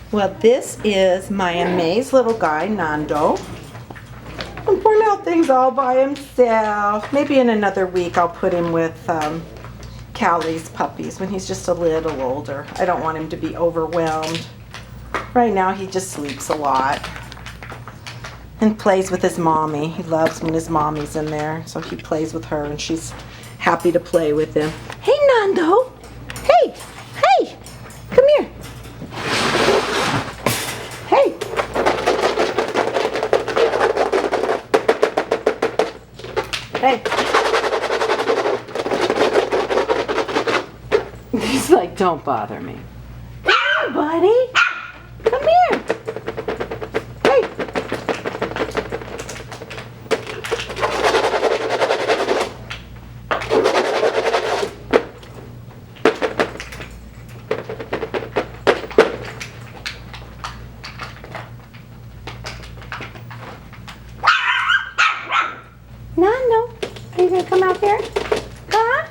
Well, this is my amazed little guy, Nando. And poor little thing's all by himself. Maybe in another week I'll put him with Callie's puppies when he's just a little older. I don't want him to be overwhelmed. Right now he just sleeps a lot and plays with his mommy. He loves when his mommy's in there, so he plays with her and she's happy to play with him. Hey, Nando. Hey, hey, come here. Hey. Hey. He's like, don't bother me. Come here, buddy. Come here. Hey. Nando, are you gonna come out here? Huh?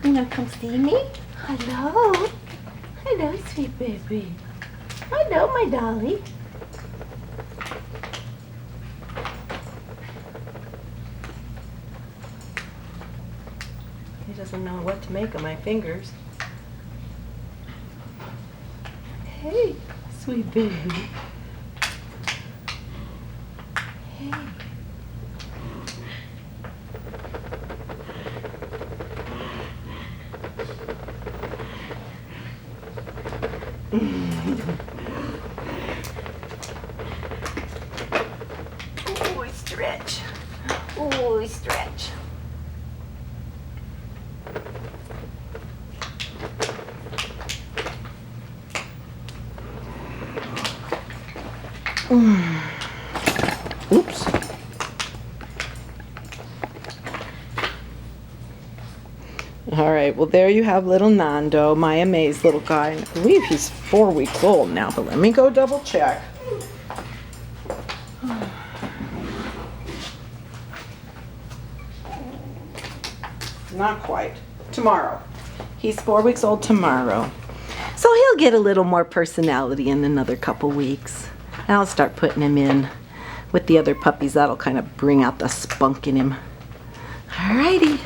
You wanna come see me? Hello. Hello, sweet baby. Hello, my dolly. He doesn't know what to make of my fingers. Hey, sweet baby. Hey. Oh, stretch. Oh, stretch. Oops. All right, well, there you have little Nando, my amazed little guy. I believe he's 4 weeks old now, but let me go double check. Not quite. Tomorrow. He's 4 weeks old tomorrow. So he'll get a little more personality in another couple weeks. And I'll start putting him in with the other puppies. That'll kind of bring out the spunk in him. Alrighty.